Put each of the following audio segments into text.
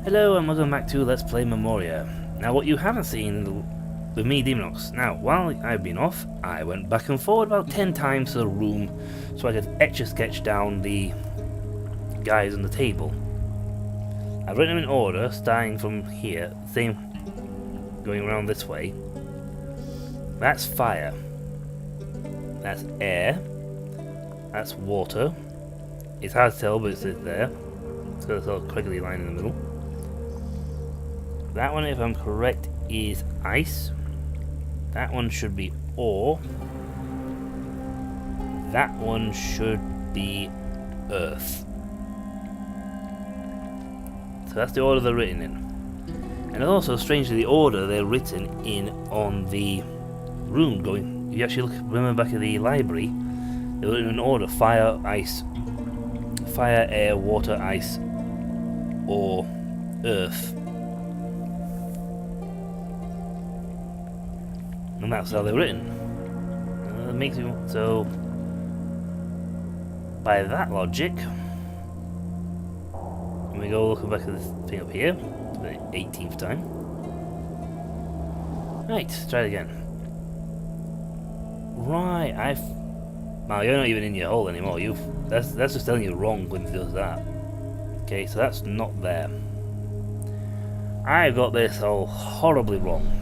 Hello and welcome back to Let's Play Memoria. Now what you haven't seen with me, Deamonx. Now while I've been off, I went back and forward about 10 times to the room so I could etch-a-sketch down the guys on the table. I've written them in order, starting from here, same going around this way. That's fire. That's air. That's water. It's hard to tell, but it's there. It's got a sort of crinkly line in the middle. That one, if I'm correct, is ice. That one should be ore. That one should be earth. So that's the order they're written in. And also, strangely, the order they're written in on the room going. If you actually remember back at the library, they're written in order: fire, ice, fire, air, water, ice, or earth. And that's how they're written. It makes me so. By that logic, when we go looking back at this thing up here, for the 18th time. Right, try it again. Right, well, you're not even in your hole anymore. That's just telling you wrong when it does that. Okay, so that's not there. I got this all horribly wrong.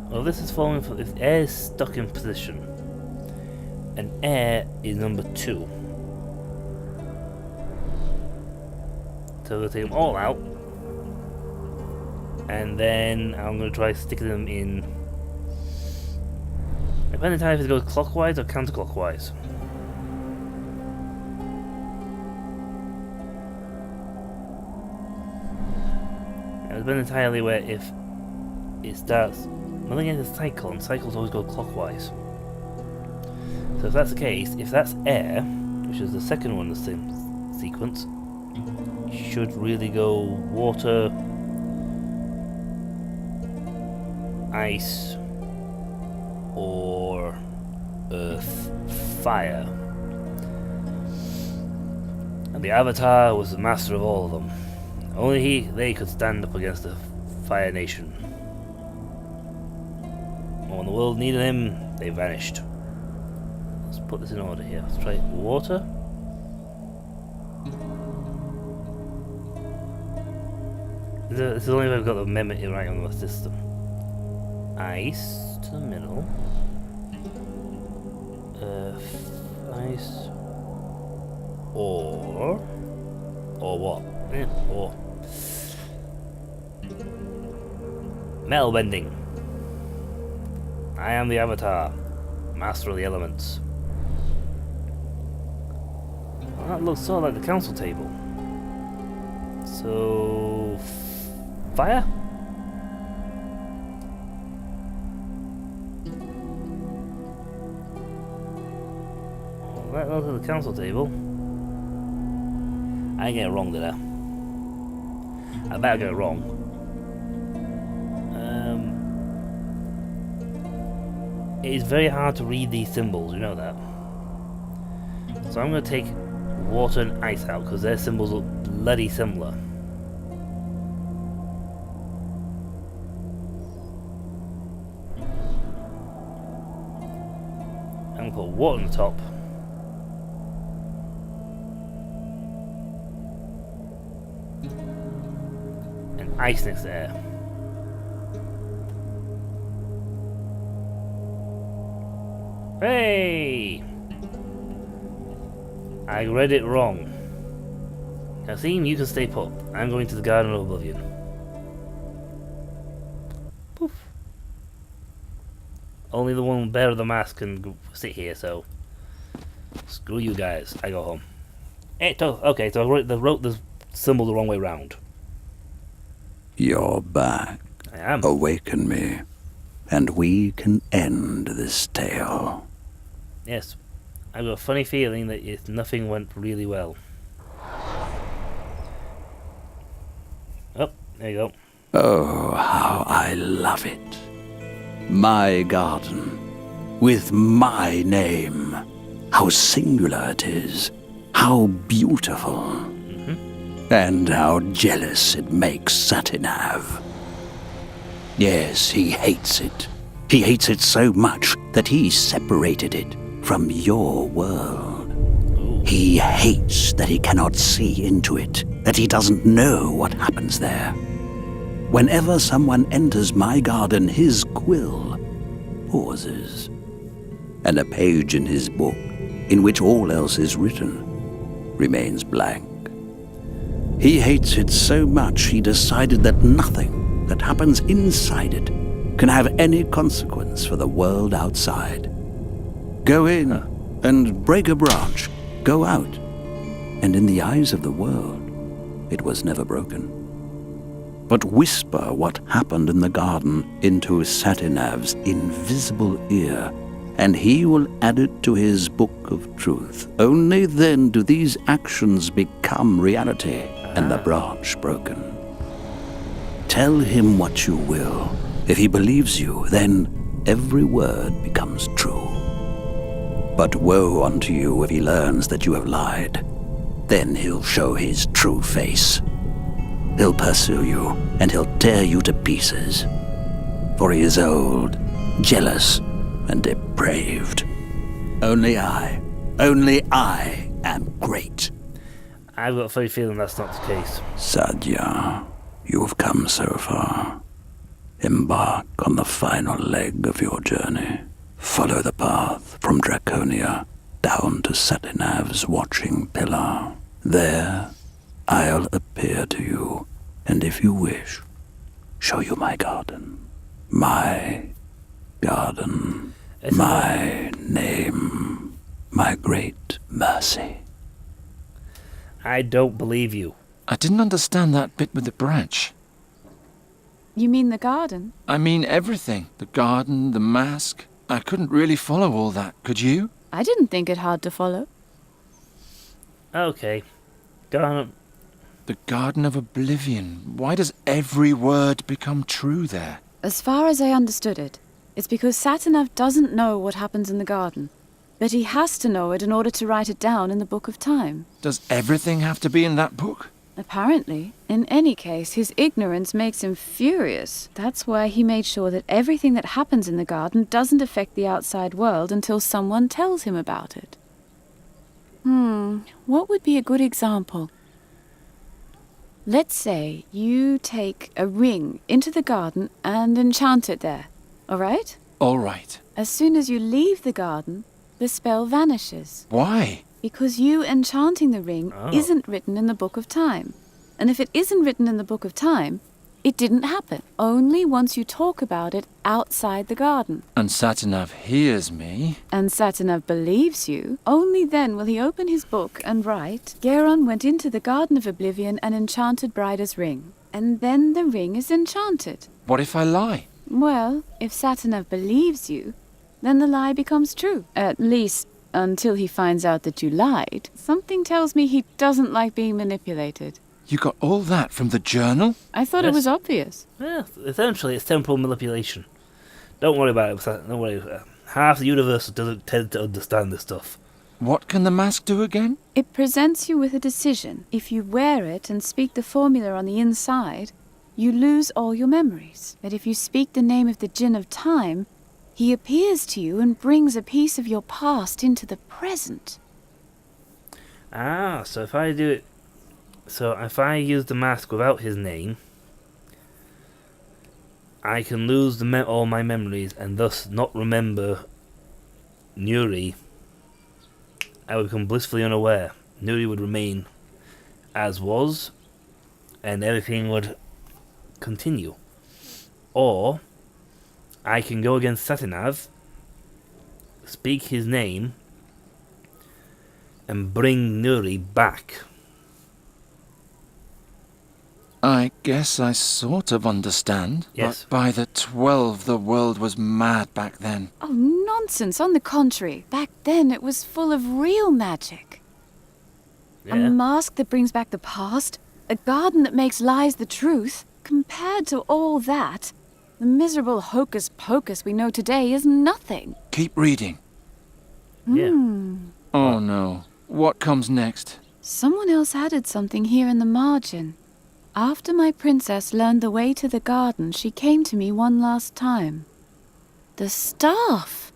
Well, this is falling for if air is stuck in position, and air is number 2. So we'll take them all out, and then I'm going to try sticking them in. Depending on if it goes clockwise or counterclockwise. It depends entirely where if it starts. Well, again, it's a cycle, and cycles always go clockwise. So if that's the case, if that's air, which is the second one in the same sequence, should really go water, ice, or earth, fire. And the Avatar was the master of all of them. Only they could stand up against the Fire Nation. When the world needed him, they vanished. Let's put this in order here. Let's try water. This is only if I've got the memory right on the system. Ice to the middle. Ice. Or what? Yeah, or. Metal bending. I am the Avatar, master of the elements. Well, that looks sort of like the council table. So, fire? Well, that looks like the council table. I get it wrong, did I? I better get it wrong. It is very hard to read these symbols, you know that. So I'm going to take water and ice out because their symbols look bloody similar. I'm going to put water on the top. And ice next to air. Hey! I read it wrong. Now, Theme, you can stay put. I'm going to the Garden of Oblivion. Poof. Only the one bearer the mask can sit here, so screw you guys. I go home. Okay, so I wrote the symbol the wrong way round. You're back. I am. Awaken me, and we can end this tale. Yes, I've got a funny feeling that nothing went really well. Oh, there you go. Oh, how I love it. My garden, with my name. How singular it is. How beautiful. and how jealous it makes Satinav. Yes, he hates it. He hates it so much that he separated it from your world. He hates that he cannot see into it, that he doesn't know what happens there. Whenever someone enters my garden, his quill pauses, and a page in his book, in which all else is written, remains blank. He hates it so much he decided that nothing that happens inside it can have any consequence for the world outside. Go in and break a branch, go out, and in the eyes of the world, it was never broken. But whisper what happened in the garden into Satinav's invisible ear, and he will add it to his book of truth. Only then do these actions become reality and the branch broken. Tell him what you will. If he believes you, then every word becomes true. But woe unto you if he learns that you have lied. Then he'll show his true face. He'll pursue you, and he'll tear you to pieces. For he is old, jealous, and depraved. Only I am great. I've got a funny feeling that's not the case. Sadya, you have come so far. Embark on the final leg of your journey. Follow the path from Draconia down to Satinav's watching pillar. There, I'll appear to you, and if you wish, show you my garden. My garden. My name. My great mercy. I don't believe you. I didn't understand that bit with the branch. You mean the garden? I mean everything. The garden, the mask. I couldn't really follow all that, could you? I didn't think it hard to follow. Okay. Go on. The Garden of Oblivion. Why does every word become true there? As far as I understood it, it's because Satinav doesn't know what happens in the garden, but he has to know it in order to write it down in the Book of Time. Does everything have to be in that book? Apparently. In any case, his ignorance makes him furious. That's why he made sure that everything that happens in the garden doesn't affect the outside world until someone tells him about it. What would be a good example? Let's say you take a ring into the garden and enchant it there, all right? All right. As soon as you leave the garden, the spell vanishes. Why? Because you enchanting the ring isn't written in the Book of Time. And if it isn't written in the Book of Time, it didn't happen. Only once you talk about it outside the garden. And Satinav hears me. And Satinav believes you. Only then will he open his book and write, Geron went into the Garden of Oblivion and enchanted Brida's ring. And then the ring is enchanted. What if I lie? Well, if Satinav believes you, then the lie becomes true. At least, until he finds out that you lied. Something tells me he doesn't like being manipulated. You got all that from the journal? I thought it was obvious. Yeah, essentially, it's temporal manipulation. Don't worry about it. Don't worry. Half the universe doesn't tend to understand this stuff. What can the mask do again? It presents you with a decision. If you wear it and speak the formula on the inside, you lose all your memories. But if you speak the name of the Djinn of Time, he appears to you and brings a piece of your past into the present. So if I do it... So if I use the mask without his name, I can lose all my memories and thus not remember Nuri. I would become blissfully unaware. Nuri would remain as was, and everything would continue. Or I can go against Satinav, speak his name, and bring Nuri back. I guess I sort of understand. Yes. But by the 12, the world was mad back then. Oh, nonsense. On the contrary, back then it was full of real magic. Yeah. A mask that brings back the past, a garden that makes lies the truth. Compared to all that, the miserable hocus-pocus we know today is nothing. Keep reading. Yeah. Oh no. What comes next? Someone else added something here in the margin. After my princess learned the way to the garden, she came to me one last time. The staff!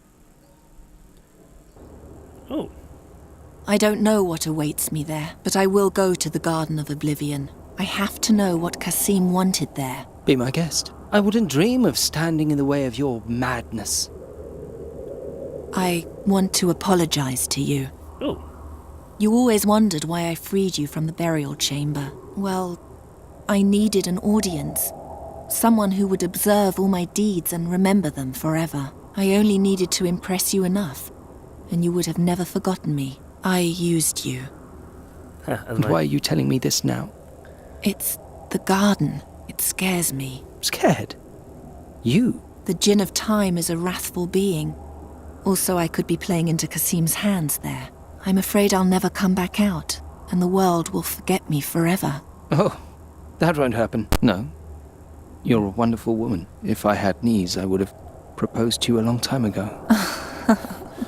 Oh, I don't know what awaits me there, but I will go to the Garden of Oblivion. I have to know what Kasim wanted there. Be my guest. I wouldn't dream of standing in the way of your madness. I want to apologize to you. oh, You always wondered why I freed you from the burial chamber. Well, I needed an audience. Someone who would observe all my deeds and remember them forever. I only needed to impress you enough, and you would have never forgotten me. I used you. And why are you telling me this now? It's the garden. It scares me. Scared? You? The Djinn of Time is a wrathful being. Also, I could be playing into Kasim's hands there. I'm afraid I'll never come back out, and the world will forget me forever. Oh, that won't happen. No. You're a wonderful woman. If I had knees, I would have proposed to you a long time ago.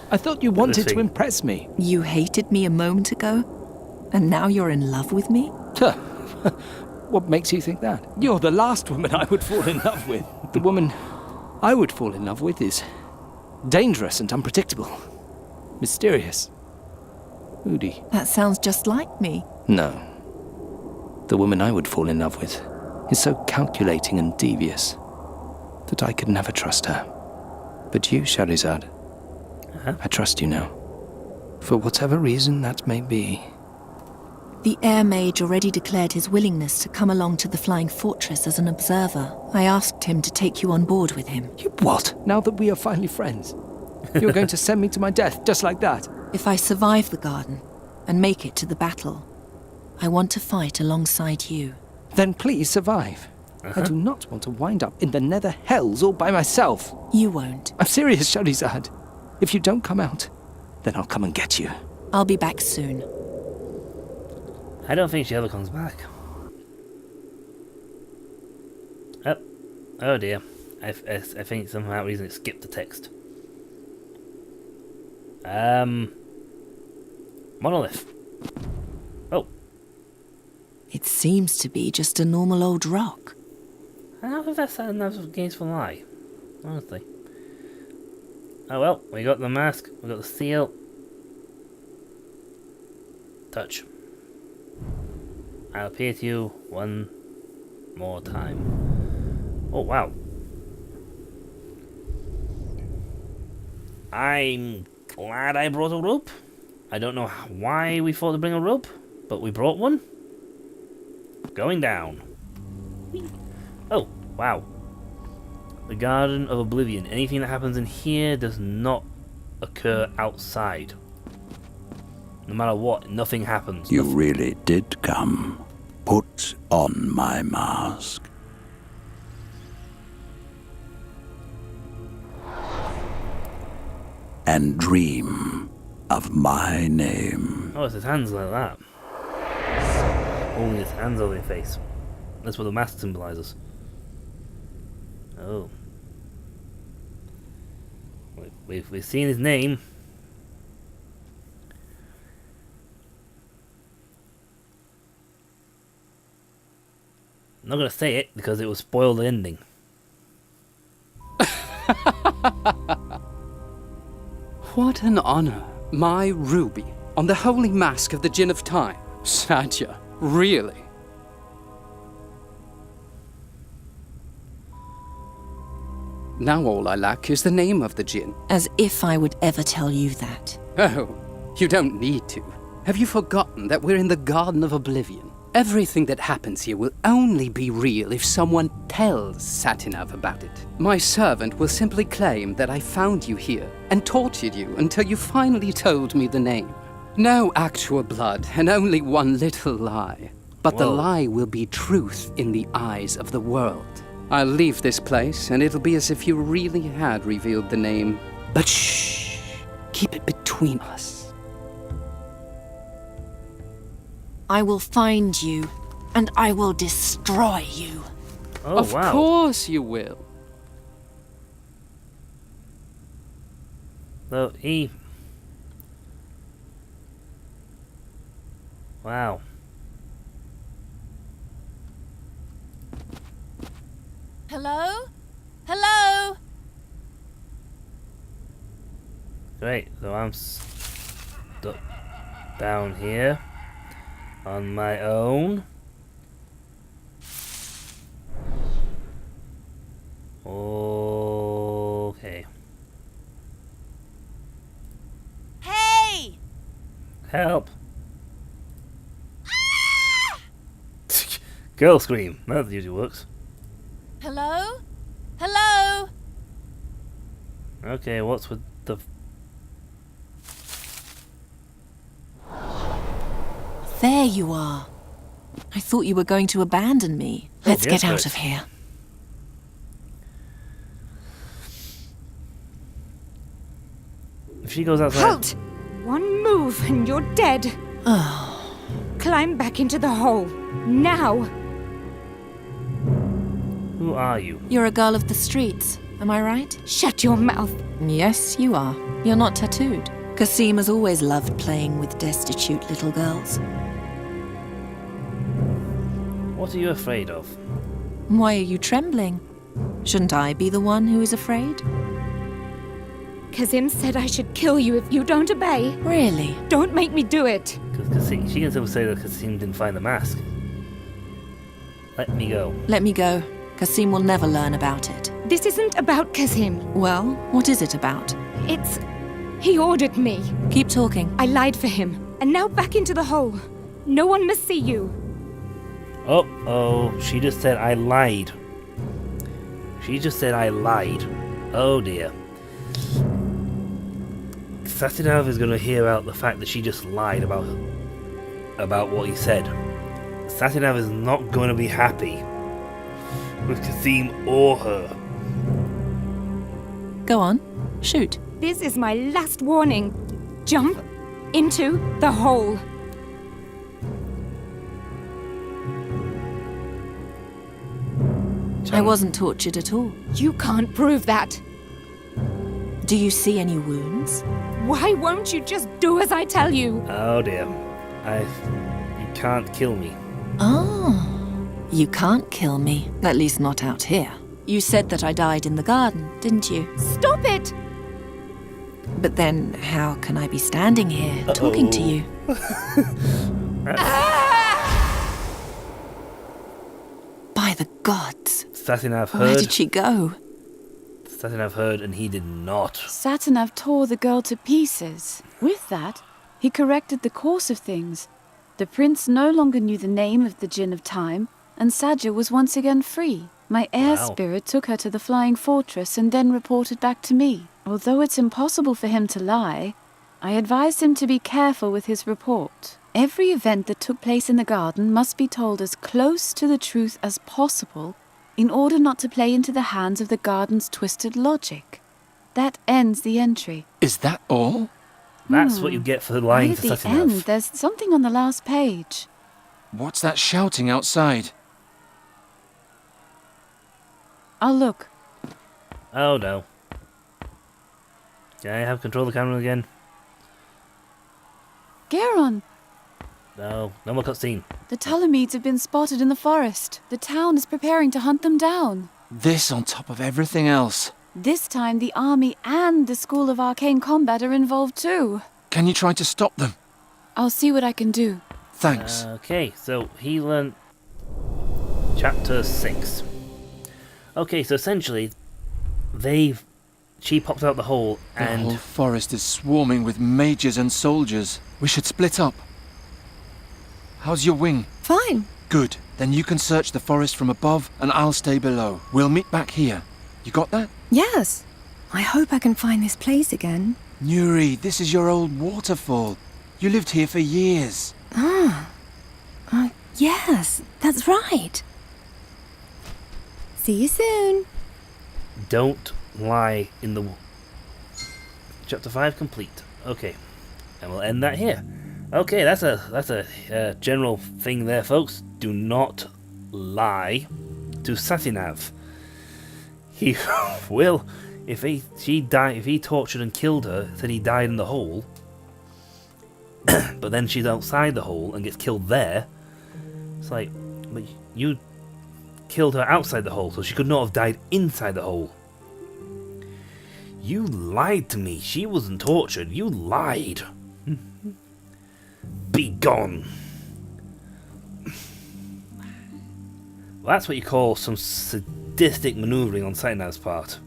I thought you wanted to impress me. You hated me a moment ago, and now you're in love with me? Huh. What makes you think that? You're the last woman I would fall in love with. The woman I would fall in love with is dangerous and unpredictable. Mysterious. Moody. That sounds just like me. No. The woman I would fall in love with is so calculating and devious that I could never trust her. But you, Shahrazad, I trust you now. For whatever reason that may be. The Air Mage already declared his willingness to come along to the Flying Fortress as an observer. I asked him to take you on board with him. You what? Now that we are finally friends, you're going to send me to my death just like that? If I survive the garden and make it to the battle, I want to fight alongside you. Then please survive. I do not want to wind up in the nether hells all by myself. You won't. I'm serious, Shahrazad. If you don't come out, then I'll come and get you. I'll be back soon. I don't think she ever comes back. Oh, oh dear. I think somehow for that reason it skipped the text. Monolith. Oh. It seems to be just a normal old rock. I don't think that's a useful lie. Honestly. Oh well, we got the mask, we got the seal. Touch. I'll appear to you one more time. Oh wow. I'm glad I brought a rope. I don't know why we thought to bring a rope, but we brought one. Going down. Oh, wow. The Garden of Oblivion. Anything that happens in here does not occur outside. No matter what, nothing happens. You really did come. Put on my mask. And dream of my name. Oh, it's his hands like that. Only his hands over his face. That's what the mask symbolizes. Oh. We've seen his name. I'm not going to say it because it will spoil the ending. What an honor. My ruby on the holy mask of the Djinn of Time. Satya, really? Now all I lack is the name of the Djinn. As if I would ever tell you that. Oh, you don't need to. Have you forgotten that we're in the Garden of Oblivion? Everything that happens here will only be real if someone tells Satinav about it. My servant will simply claim that I found you here and tortured you until you finally told me the name. No actual blood and only one little lie. But the lie will be truth in the eyes of the world. I'll leave this place and it'll be as if you really had revealed the name. But shh! Keep it between us. I will find you, and I will destroy you. Oh, Of wow. course you will. So he... Wow. Hello? Hello? Great, so I'm stuck down here on my own. Okay. Hey! Help! Girl scream. That usually works. Hello? Hello? Okay, what's with the... There you are. I thought you were going to abandon me. Let's yes, get out Grace. of here. If she goes outside... Halt! One move and you're dead. Oh, Climb back into the hole. Now! Who are you? you're a girl of the streets, am I right? Shut your mouth. Yes, you are. You're not tattooed. Kasim has always loved playing with destitute little girls. What are you afraid of? Why are you trembling? Shouldn't I be the one who is afraid? Kazim said I should kill you if you don't obey. Really? Don't make me do it. Because she can still say that Kasim didn't find the mask. Let me go. Let me go. Kasim will never learn about it. This isn't about Kazim. Well, what is it about? It's... He ordered me. Keep talking. I lied for him. And now back into the hole. No one must see you. Oh, she just said I lied. She just said I lied. Oh dear. Satinav is going to hear out the fact that she just lied about what he said. Satinav is not going to be happy with Kasim or her. Go on. Shoot. This is my last warning. Jump into the hole. I wasn't tortured at all. You can't prove that. Do you see any wounds? Why won't you just do as I tell you? Oh dear. You can't kill me. Oh. You can't kill me. At least not out here. You said that I died in the garden, didn't you? Stop it! But then, how can I be standing here talking to you? By the gods. Satinav Where heard. did she go? Satinav heard and he did not. Satinav tore the girl to pieces. With that, he corrected the course of things. The prince no longer knew the name of the Djinn of Time, and Saja was once again free. My air Wow. spirit took her to the flying fortress and then reported back to me. Although it's impossible for him to lie, I advised him to be careful with his report. Every event that took place in the garden must be told as close to the truth as possible in order not to play into the hands of the garden's twisted logic. That ends the entry. Is that all? That's what you get for lying Right to at the end, Satinav. there's something on the last page. What's that shouting outside? I'll look. Oh no. Can I have control of the camera again? Garon, No more cutscene. the Ptolemies have been spotted in the forest. The town is preparing to hunt them down. This on top of everything else. This time the army and the School of Arcane Combat are involved too. Can you try to stop them? I'll see what I can do. Thanks. Okay, so he learned chapter 6. Okay, so essentially, she popped out the hole The whole and forest is swarming with mages and soldiers. We should split up. How's your wing? Fine. Good. Then you can search the forest from above and I'll stay below. We'll meet back here. You got that? Yes. I hope I can find this place again. Nuri, this is your old waterfall. You lived here for years. Yes, that's right. See you soon. don't lie in the... Chapter 5 complete. Okay, and we'll end that here. Okay, that's a general thing there, folks. Do not lie to Satinav. He will, if he tortured and killed her, said he died in the hole, but then she's outside the hole and gets killed there. It's like, but you killed her outside the hole, so she could not have died inside the hole. You lied to me. She wasn't tortured. You lied. Be gone. Well, that's what you call some sadistic maneuvering on Satinav's part.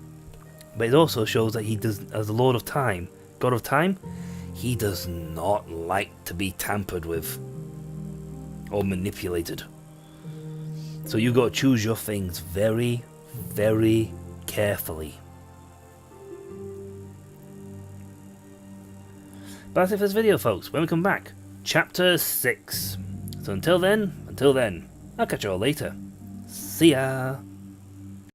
But it also shows that he does, as the Lord of Time, God of Time, he does not like to be tampered with or manipulated. So you've got to choose your things very, very carefully. But that's it for this video, folks. When we come back, Chapter 6. So until then, I'll catch you all later. See ya!